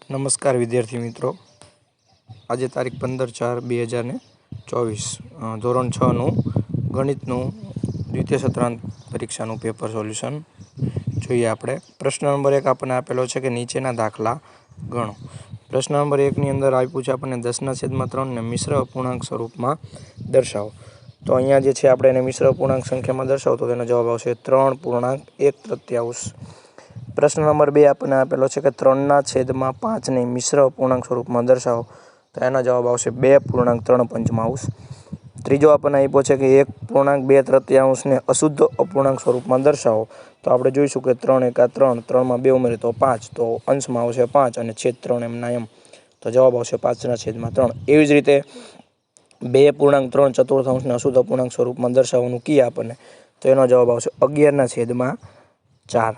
નમસ્કાર વિદ્યાર્થી મિત્રો, આજે તારીખ 15/4/2024 ધોરણ 6નું ગણિતનું દ્વિતીય સત્રાંત પરીક્ષાનું પેપર સોલ્યુશન જોઈએ આપણે। પ્રશ્ન નંબર 1 આપણને આપેલો છે કે નીચેના દાખલા ગણો। પ્રશ્ન નંબર 1ની અંદર આપ્યું છે આપણને 10/3 ને મિશ્ર અપૂર્ણાંક સ્વરૂપમાં દર્શાવો। તો અહીંયા જે છે આપણે એને મિશ્ર અપૂર્ણાંક સંખ્યામાં દર્શાવો તો તેનો જવાબ આવશે 3.1/3। પ્રશ્ન નંબર 2 આપણને આપેલો છે કે 3/5 ને મિશ્ર અપૂર્ણાંક સ્વરૂપમાં દર્શાવો તો એનો જવાબ આવશે 2.3/5। ત્રીજો આપણને આપ્યો છે કે 1.2/3 ને અશુદ્ધ અપૂર્ણાંક સ્વરૂપમાં દર્શાવો તો આપણે જોઈશું કે 3 × 3, 3માં 2 ઉમેરીએ તો 5, તો અંશમાં આવશે 5 અને છેદ 3 એમના એમ, તો જવાબ આવશે 5/3। એવી જ રીતે 2.3/4 ને અશુદ્ધ અપૂર્ણાંક સ્વરૂપમાં દર્શાવવાનું કીએ આપણને તો એનો જવાબ આવશે 11/4।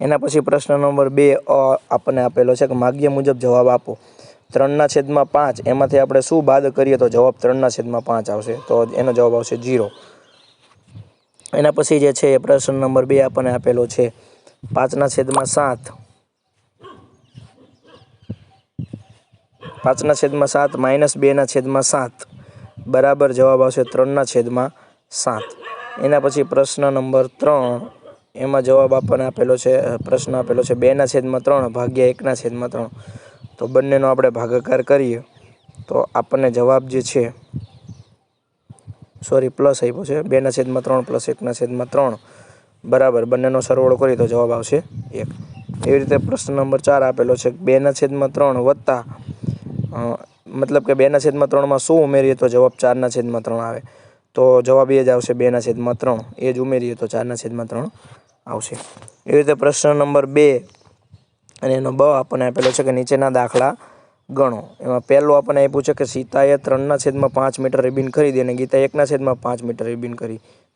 એના પછી પ્રશ્ન નંબર 2 આપણને આપેલો છે કે માગ્યા મુજબ જવાબ આપો। 3/5 એમાંથી આપણે શું બાદ કરીએ તો જવાબ 3/5 આવશે, તો એનો જવાબ આવશે 0। એના પછી જે છે પ્રશ્ન નંબર 2 આપણને આપેલો છે 5/7 -2/7 બરાબર જવાબ આવશે 3/7। એના પછી પ્રશ્ન નંબર 3 એમાં જવાબ આપણને આપેલો છે, પ્રશ્ન આપેલો છે 2/3 ભાગ્યા 1/3, તો બંનેનો આપણે ભાગાકાર કરીએ તો આપણને જવાબ જે છે પ્લસ આપ્યો છે 2/3 + 1/3 બરાબર બંનેનો સરવાળો કરીએ તો જવાબ આવશે 1। એવી રીતે પ્રશ્ન નંબર 4 આપેલો છે 2/3 વત્તા મતલબ કે 2/3માં શું ઉમેરીએ તો જવાબ 4/3 આવે, તો જવાબ એ જ આવશે 2/3, એ જ ઉમેરીએ તો 4/3 આવશે। એવી રીતે પ્રશ્ન નંબર 2 અને એનો બ આપણને આપેલો છે કે નીચેના દાખલા ગણો। એમાં પહેલું આપણને આપ્યું છે કે સીતાએ 3/5 મીટર રિબીન ખરીદી અને ગીતાએ 1/5 મીટર રિબીન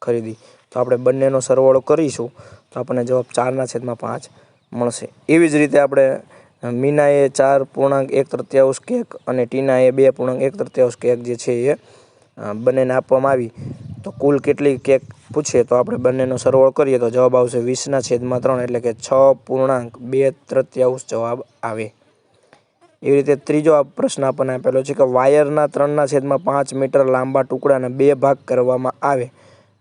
ખરીદી, તો આપણે બંનેનો સરવાળો કરીશું તો આપણને જવાબ 4/5 મળશે। એવી જ રીતે આપણે મીનાએ 4.1/3 કેક અને ટીનાએ 2.1/3 કેક જે છે એ બંનેને આપવામાં આવી તો કુલ કેટલી કેક પૂછીએ તો આપણે બંનેનો સરવાળો કરીએ તો જવાબ આવશે 20/3 એટલે કે 6.2/3 જવાબ આવે। એવી રીતે ત્રીજો પ્રશ્ન આપણને આપેલો છે કે વાયરના 3/5 મીટર લાંબા ટુકડાને 2 ભાગ કરવામાં આવે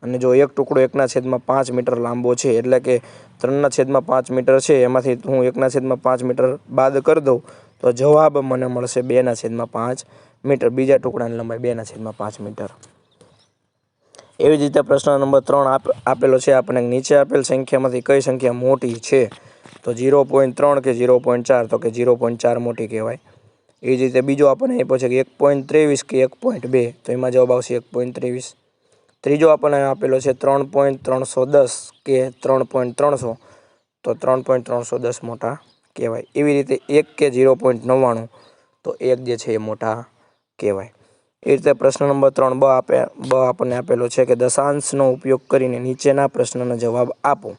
અને જો એક ટુકડો 1/5 મીટર લાંબો છે, એટલે કે 3/5 મીટર છે એમાંથી હું 1/5 મીટર બાદ કરી દઉં તો જવાબ મને મળશે 2/5 મીટર, બીજા ટુકડાની લંબાઈ 2/5 મીટર। એવી જ રીતે પ્રશ્ન નંબર 3 આપેલો છે આપણને નીચે આપેલ સંખ્યામાંથી કઈ સંખ્યા મોટી છે, તો 0.3 કે 0.4, તો કે 0.4 મોટી કહેવાય। એવી જ રીતે બીજો આપણને આપ્યો છે કે 1.23 કે 1.2, તો એમાં જવાબ આવશે 1.23। ત્રીજો આપણને આપેલો છે 3.310 કે 3.300, તો 3.310 મોટા કહેવાય। એવી રીતે 1 કે 0.99, તો 1 જે છે એ મોટા કહેવાય। એ રીતે પ્રશ્ન નંબર 3 બ આપણને આપેલો છે કે દશાંશનો ઉપયોગ કરીને નીચેના પ્રશ્નનો જવાબ આપો।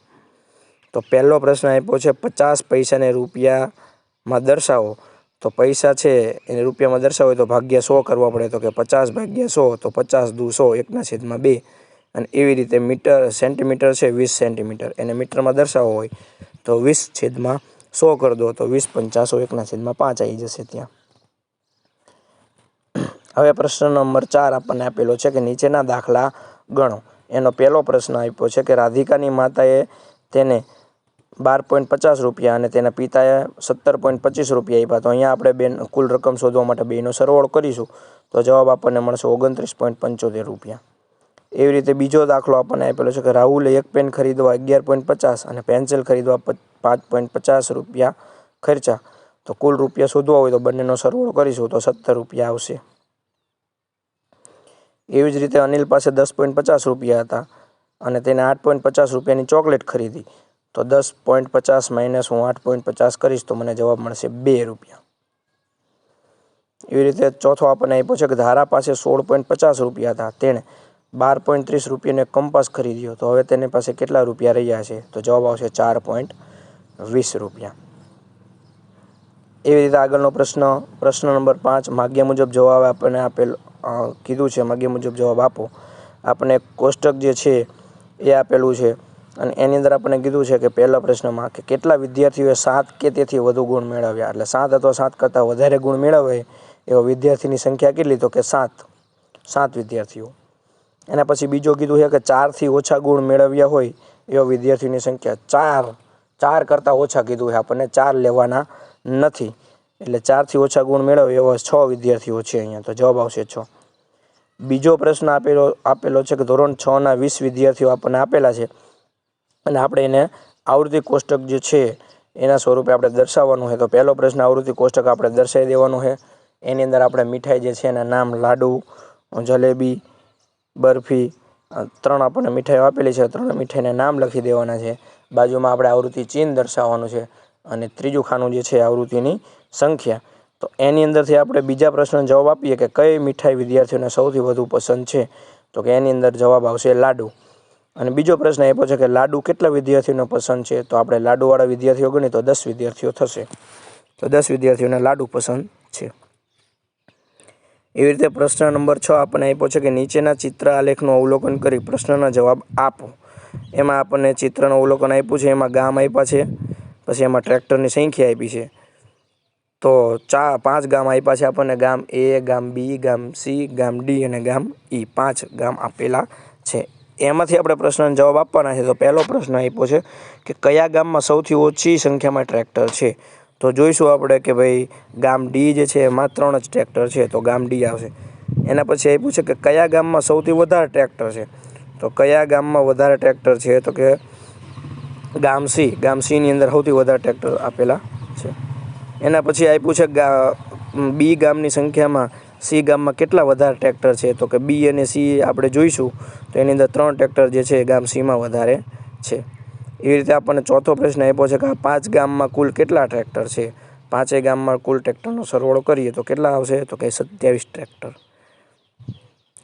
તો પહેલો પ્રશ્ન આપ્યો છે 50 પૈસાને રૂપિયામાં દર્શાવો, તો પૈસા છે એને રૂપિયામાં દર્શાવો હોય તો ભાગ્યા 100 કરવા પડે, તો કે 50 ભાગ્યા 100, તો 50 દુ 100, 1/2। અને એવી રીતે સેન્ટીમીટર છે 20 સેન્ટીમીટર, એને મીટરમાં દર્શાવવો હોય તો 20/100 કરી દો તો 20 × 50 1/5 આવી જશે ત્યાં। હવે પ્રશ્ન નંબર 4 આપણને આપેલો છે કે નીચેના દાખલા ગણો। એનો પહેલો પ્રશ્ન આપ્યો છે કે રાધિકાની માતાએ તેને 12.50 રૂપિયા અને તેના પિતાએ 17.25 રૂપિયા આપ્યા, તો અહીંયા આપણે કુલ રકમ શોધવા માટે બેનો સરવાળો કરીશું તો જવાબ આપણને મળશે 29.75 રૂપિયા। એવી રીતે બીજો દાખલો આપણને આપેલો છે કે રાહુલે એક પેન ખરીદવા 11.50 અને પેન્સિલ ખરીદવા 5.50 રૂપિયા ખર્ચા, તો કુલ રૂપિયા શોધવા હોય તો બંનેનો સરવાળો કરીશું તો 17 રૂપિયા આવશે। એવી જ રીતે અનિલ પાસે 10.50 રૂપિયા હતા અને તેને 8.50 રૂપિયાની ચોકલેટ ખરીદી, તો 10.50 - હું 8.50 કરીશ તો મને જવાબ મળશે 2 રૂપિયા। એવી રીતે ચોથો આપણને આપ્યો છે કે ધારા પાસે 16.50 રૂપિયા હતા, તેણે 12.30 રૂપિયાનો એક કંપાસ ખરીદ્યો, તો હવે તેની પાસે કેટલા રૂપિયા રહ્યા છે, તો જવાબ આવશે 4.20 રૂપિયા। એવી રીતે આગળનો પ્રશ્ન નંબર 5 માગ્યા મુજબ જવાબ આપણને કીધું છે, માગ્યા મુજબ જવાબ આપો। આપણે કોષ્ટક જે છે એ આપેલું છે અને એની અંદર આપણને કીધું છે કે પહેલા પ્રશ્નમાં કે કેટલા વિદ્યાર્થીઓએ 7 કે તેથી વધુ ગુણ મેળવ્યા, એટલે 7 અથવા 7 કરતાં વધારે ગુણ મેળવે એવા વિદ્યાર્થીની સંખ્યા કેટલી, તો કે 7 વિદ્યાર્થીઓ. એના પછી બીજો કીધું છે કે 4થી ઓછા ગુણ મેળવ્યા હોય એવા વિદ્યાર્થીની સંખ્યા 4 કરતાં ઓછા કીધું છે આપણને, 4 લેવાના નથી, એટલે 4થી ઓછા ગુણ મેળવે એવા 6 વિદ્યાર્થીઓ છે અહીંયા, તો જવાબ આવશે 6. બીજો પ્રશ્ન આપેલો છે કે ધોરણ 6ના 20 વિદ્યાર્થીઓ આપણને આપેલા છે અને આપણે એને આવૃત્તિ કોષ્ટક જે છે એના સ્વરૂપે આપણે દર્શાવવાનું છે. તો પહેલો પ્રશ્ન આવૃત્તિ કોષ્ટક આપણે દર્શાવી દેવાનું છે. એની અંદર આપણે મીઠાઈ જે છે એના નામ લાડુ, જલેબી, બરફી, 3 આપણને મીઠાઈઓ આપેલી છે, 3 મીઠાઈના નામ લખી દેવાના છે. બાજુમાં આપણે આવૃત્તિ ચિહ્ન દર્શાવવાનું છે અને ત્રીજું ખાનું જે છે આવૃત્તિની સંખ્યા. તો એની અંદરથી આપણે બીજા પ્રશ્નનો જવાબ આપીએ કે કઈ મીઠાઈ વિદ્યાર્થીઓને સૌથી વધુ પસંદ છે, તો કે એની અંદર જવાબ આવશે લાડુ. અને બીજો પ્રશ્ન આપ્યો છે કે લાડુ કેટલા વિદ્યાર્થીઓને પસંદ છે, તો આપણે લાડુવાળા વિદ્યાર્થીઓ ગણીએ તો 10 વિદ્યાર્થીઓ થશે, તો 10 વિદ્યાર્થીઓને લાડુ પસંદ છે. એવી રીતે પ્રશ્ન નંબર 6 આપણને આપ્યો છે કે નીચેના ચિત્ર આલેખનું અવલોકન કરી પ્રશ્નના જવાબ આપો. એમાં આપણને ચિત્રનું અવલોકન આપ્યું છે, એમાં ગામ આપ્યા છે, પછી એમાં ટ્રેક્ટરની સંખ્યા આપી છે. તો 5 ગામ આપ્યા છે આપણને, ગામ A, ગામ B, ગામ C, ગામ D અને ગામ E, 5 ગામ આપેલા છે. એમાંથી આપણે પ્રશ્નનો જવાબ આપવાના છે. તો પહેલો પ્રશ્ન આપ્યો છે કે કયા ગામમાં સૌથી ઓછી સંખ્યામાં ટ્રેક્ટર છે, તો જોઈશું આપણે કે ભાઈ ગામ D જે છે એમાં 3 જ ટ્રેક્ટર છે, તો ગામ D આવશે. એના પછી આપ્યું છે કે કયા ગામમાં સૌથી વધારે ટ્રેક્ટર છે, તો કયા ગામમાં વધારે ટ્રેક્ટર છે, તો કે ગામ Cની અંદર સૌથી વધારે ટ્રેક્ટર આપેલા છે. એના પછી આપ્યું છે B ગામની સંખ્યામાં C ગામમાં કેટલા વધારે ટ્રેક્ટર છે, તો કે B અને C આપણે જોઈશું તો એની અંદર 3 ટ્રેક્ટર જે છે એ ગામ Cમાં વધારે છે. એવી રીતે આપણને ચોથો પ્રશ્ન આપ્યો છે કે આ 5 ગામમાં કુલ કેટલા ટ્રેક્ટર છે, 5 ગામમાં કુલ ટ્રેક્ટરનો સરવાળો કરીએ તો કેટલા આવશે, તો કે 27 ટ્રેક્ટર.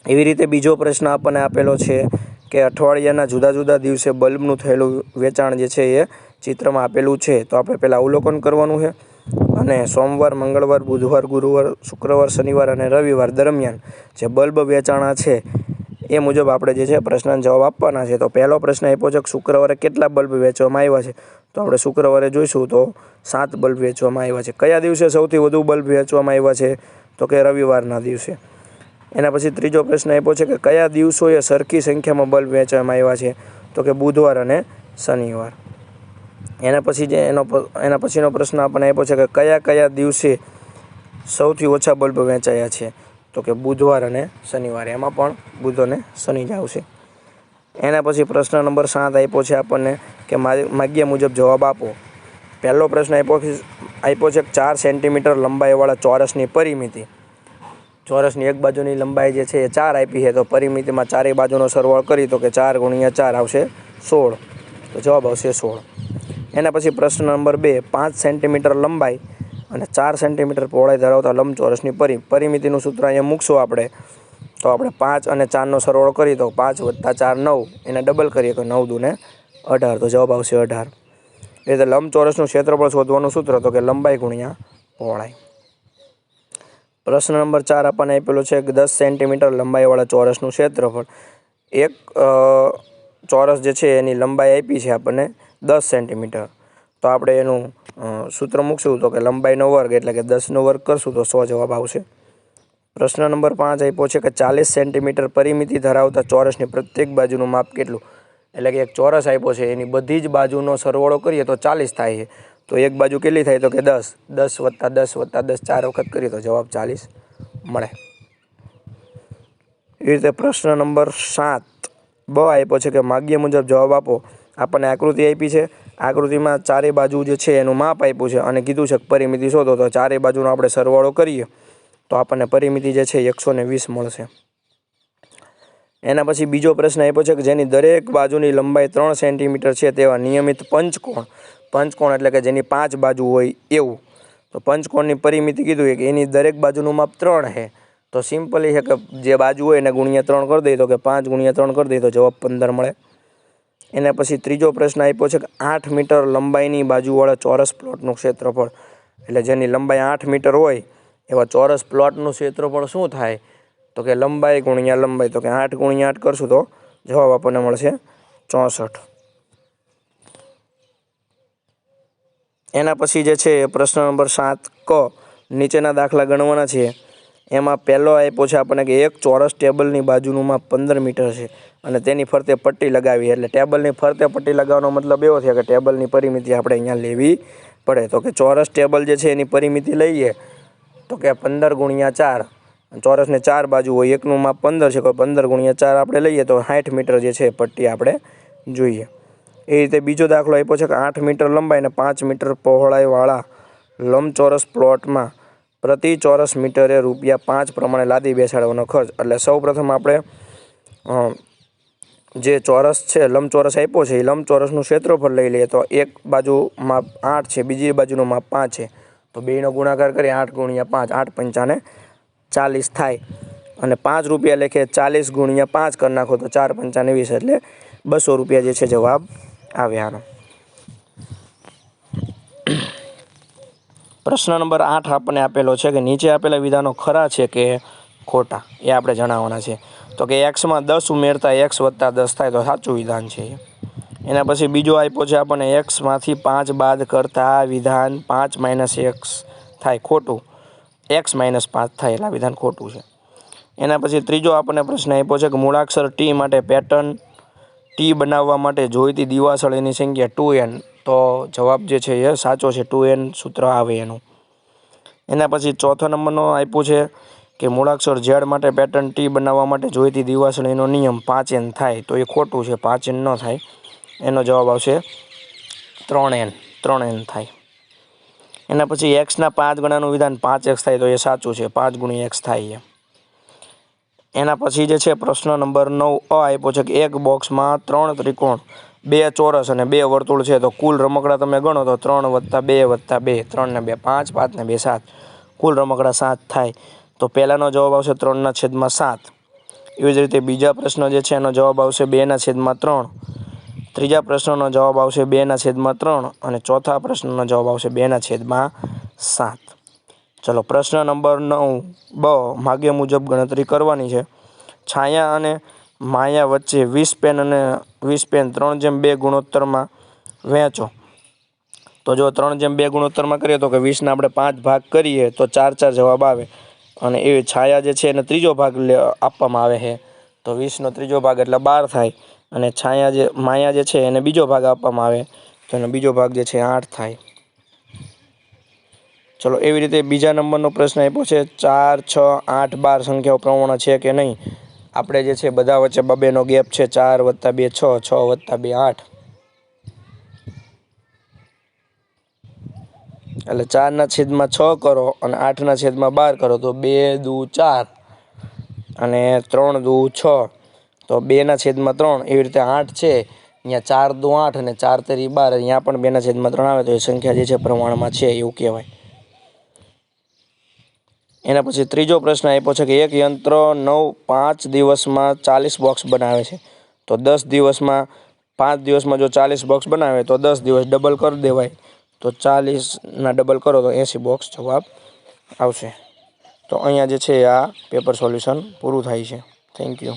એવી રીતે બીજો પ્રશ્ન આપણને આપેલો છે કે અઠવાડિયાના જુદા જુદા દિવસે બલ્બનું થયેલું વેચાણ જે છે એ ચિત્રમાં આપેલું છે. તો આપણે પહેલાં અવલોકન કરવાનું છે અને સોમવાર, મંગળવાર, બુધવાર, ગુરુવાર, શુક્રવાર, શનિવાર અને રવિવાર દરમિયાન જે બલ્બ વેચાણા છે એ મુજબ આપણે જે છે પ્રશ્નનો જવાબ આપવાના છે. તો પહેલો પ્રશ્ન આપ્યો છે કે શુક્રવારે કેટલા બલ્બ વેચવામાં આવ્યા છે, તો આપણે શુક્રવારે જોઈશું તો 7 બલ્બ વેચવામાં આવ્યા છે. કયા દિવસે સૌથી વધુ બલ્બ વેચવામાં આવ્યા છે, તો કે રવિવારના દિવસે. એના પછી ત્રીજો પ્રશ્ન આપ્યો છે કે કયા દિવસોએ સરખી સંખ્યામાં બલ્બ વેચવામાં આવ્યા છે, તો કે બુધવાર અને શનિવાર. એના પછીનો પ્રશ્ન આપણને આપ્યો છે કે કયા દિવસે સૌથી ઓછા બલ્બ વેચાયા છે, તો કે બુધવાર અને શનિવાર. એમાં પણ બુધ અને શનિ જ આવશે. એના પછી પ્રશ્ન નંબર 7 આપ્યો છે આપણને કે માગ્યા મુજબ જવાબ આપો. પહેલો પ્રશ્ન આપ્યો છે 4 સેન્ટીમીટર લંબાઈવાળા ચોરસની પરિમિતિ. ચોરસની એક બાજુની લંબાઈ જે છે એ 4 આપી છે, તો પરિમિતિમાં ચારેય બાજુનો સરવાળો કરી તો કે 4 × 4 આવશે 16, તો જવાબ આવશે 16. એના પછી પ્રશ્ન નંબર 2 5 સેન્ટીમીટર લંબાઈ અને 4 સેન્ટીમીટર પહોળાઈ ધરાવતા લંબચોરસની પરિમિતિનું સૂત્ર અહીંયા મૂકશું આપણે. તો આપણે 5 અને 4નો સરવાળો કરીએ તો 5 + 4 9, એને ડબલ કરીએ તો 9 × 2 = 18, તો જવાબ આવશે 18. એ રીતે લંબચોરસનું ક્ષેત્રફળ શોધવાનું સૂત્ર, તો કે લંબાઈ × પહોળાઈ. પ્રશ્ન નંબર 4 આપણને આપેલો છે કે 10 સેન્ટીમીટર લંબાઈવાળા ચોરસનું ક્ષેત્રફળ. એક ચોરસ જે છે એની લંબાઈ આપી છે આપણને 10 સેન્ટીમીટર, તો આપણે એનું સૂત્ર મૂકશું તો કે લંબાઈનો વર્ગ એટલે કે 10નો વર્ગ કરશું તો 100 જવાબ આવશે. પ્રશ્ન નંબર 5 આપ્યો છે કે 40 સેન્ટીમીટર પરિમિતિ ધરાવતા ચોરસની પ્રત્યેક બાજુનું માપ કેટલું, એટલે કે એક ચોરસ આપ્યો છે એની બધી જ બાજુનો સરવાળો કરીએ તો 40 થાય છે, તો એક બાજુ કેટલી થાય, તો કે 10 + 10 + 10 4 વખત કરીએ તો જવાબ 40 મળે. એ રીતે પ્રશ્ન નંબર 7 આપ્યો છે કે માગ્યા મુજબ જવાબ આપો. આપણને આકૃતિ આપી છે, આકૃતિમાં ચારે બાજુ જે છે એનું માપ આપ્યું છે અને કીધું છે કે પરિમિતિ શોધો, તો ચારે બાજુનો આપણે સરવાળો કરીએ તો આપણને પરિમિતિ જે છે 120 મળશે. એના પછી બીજો પ્રશ્ન આપ્યો છે કે જેની દરેક બાજુની લંબાઈ 3 સેન્ટીમીટર છે તેવા નિયમિત પંચકોણ એટલે કે જેની 5 બાજુ હોય એવું. તો પંચકોણની પરિમિતિ કીધું કે એની દરેક બાજુનું માપ 3 છે, તો સિમ્પલી છે કે જે બાજુ હોય એને × 3 કરી દઈએ તો કે 5 × 3 કરી દઈએ તો જવાબ 15 મળે. એના પછી ત્રીજો પ્રશ્ન આપ્યો છે કે 8 મીટર લંબાઈની બાજુવાળા ચોરસ પ્લોટનું ક્ષેત્રફળ, એટલે જેની લંબાઈ 8 મીટર હોય એવા ચોરસ પ્લોટનું ક્ષેત્રફળ શું થાય, તો કે લંબાઈ × લંબાઈ, તો કે 8 × 8 કરશું તો જવાબ આપણને મળશે 64. એના પછી જે છે પ્રશ્ન નંબર 7 ક નીચેના દાખલા ગણવાના છે. એમાં પહેલો આપ્યો છે આપણને કે એક ચોરસ ટેબલની બાજુનું માપ 15 મીટર છે અને તેની ફરતે પટ્ટી લગાવી. એટલે ટેબલની ફરતે પટ્ટી લગાવવાનો મતલબ એવો થયો કે ટેબલની પરિમિતિ આપણે અહીંયા લેવી પડે. તો કે ચોરસ ટેબલ જે છે એની પરિમિતિ લઈએ તો કે 15 × 4. ચોરસને 4 બાજુ હોય, એકનું માપ 15 છે, 15 × 4 આપણે લઈએ તો 60 મીટર જે છે પટ્ટી આપણે જોઈએ. એ રીતે બીજો દાખલો આપ્યો છે કે 8 મીટર લંબાઈ અને 5 મીટર પહોળાઈવાળા લંબચોરસ પ્લોટમાં પ્રતિ ચોરસ મીટરે ₹5 પ્રમાણે લાદી બેસાડવાનો ખર્ચ. એટલે સૌપ્રથમ આપણે જે ચોરસ છે લંબચોરસ આપ્યો છે એ લંબચોરસનું ક્ષેત્રફળ લઈ લઈએ. તો એક બાજુ માપ 8 છે, બીજી બાજુનું માપ 5 છે, તો બેયનો ગુણાકાર કરીએ 8 × 5, 8 પંચાને 40 થાય. અને ₹5 લેખે 40 × 5 કરી નાખો તો 4 પંચાને 20, એટલે ₹200 જે છે જવાબ આવ્યા. પ્રશ્ન નંબર 8 આપણને આપેલો છે કે નીચે આપેલા વિધાનો ખરા છે કે ખોટા, એ આપણે જણાવવાના છે. તો કે એક્સમાં 10 ઉમેરતા x + 10 થાય તો સાચું વિધાન છે. એના પછી બીજો આપ્યો છે આપણને એક્સમાંથી 5 બાદ કરતા વિધાન 5 - x થાય ખોટું, x - 5 થાય એટલે વિધાન ખોટું છે. એના પછી ત્રીજો આપણને પ્રશ્ન આપ્યો છે કે મૂળાક્ષર ટી માટે પેટર્ન ટી બનાવવા માટે જોઈતી દિવાસળીની સંખ્યા 2n. તો જવાબ જે છે એ સાચો છે, 2n સૂત્ર આવે એનું. એના પછી ચોથા નંબરનો આપ્યું છે કે મૂળાક્ષર ઝેડ માટે પેટર્ન ટી બનાવવા માટે જોઈતી દિવાસળીનો નિયમ 5n થાય. તો એ ખોટું છે, 5n ન થાય. એનો જવાબ આવશે 3n થાય. એના પછી એક્સના 5 ગણાનું વિધાન 5x થાય. તો એ સાચું છે, 5 × x થાય. એના પછી જે છે પ્રશ્ન નંબર 9 આપ્યો છે કે એક બોક્સમાં 3 ત્રિકોણ, 2 ચોરસ અને 2 વર્તુળ છે. તો કુલ રમકડા તમે ગણો તો 3 + 2 + 2, 3 ને 2 5, 5 ને 2 7, કુલ રમકડા 7 થાય. તો પહેલાનો જવાબ આવશે 3/7. એવી જ રીતે બીજા પ્રશ્ન જે છે એનો જવાબ આવશે 2/3. ત્રીજા પ્રશ્નનો જવાબ આવશે 2/3 અને ચોથા પ્રશ્નનો જવાબ આવશે 2/7. ચલો પ્રશ્ન નંબર 9 બ માગ્યા મુજબ ગણતરી કરવાની છે. છાયા અને માયા વચ્ચે 20 પેન અને 20 પેન 3/2 ગુણોત્તરમાં વહેંચો. તો જો 3/2 ગુણોત્તરમાં કરીએ તો કે 20ના આપણે 5 ભાગ કરીએ તો 4 જવાબ આવે. અને એ છાયા જે છે એને ત્રીજો ભાગ આપવામાં આવે છે, તો 20નો ત્રીજો ભાગ એટલે 12 થાય. અને માયા જે છે એને બીજો ભાગ આપવામાં આવે તો એનો બીજો ભાગ જે છે 8 થાય. ચલો એવી રીતે બીજા નંબરનો પ્રશ્ન આપ્યો છે 4, 6, 8, 12 સંખ્યાઓ પ્રમાણે છે કે નહીં. આપણે જે છે બધા વચ્ચે 2-2નો ગેપ છે. 4 + 2 6, 6 + 2 8, એટલે 4/6 કરો અને 8/12 કરો તો 2 દુ 4 અને 3 દુ 6, તો 2/3. એવી રીતે 8 છે, અહીંયા 4 દુ 8 અને 4 તેરી 12, અહીંયા પણ 2/3 આવે તો એ સંખ્યા જે છે પ્રમાણમાં છે એવું કહેવાય. એના પછી ત્રીજો પ્રશ્ન આપ્યો છે કે એક યંત્ર 5 દિવસમાં 40 બોક્સ બનાવે છે. તો 10 દિવસમાં 5 દિવસમાં જો 40 બોક્સ બનાવે તો 10 દિવસ ડબલ કરી દેવાય. તો 40ના ડબલ કરો તો 80 બોક્સ જવાબ આવશે. તો અહીંયા જે છે આ પેપર સોલ્યુશન પૂરું થાય છે. Thank you.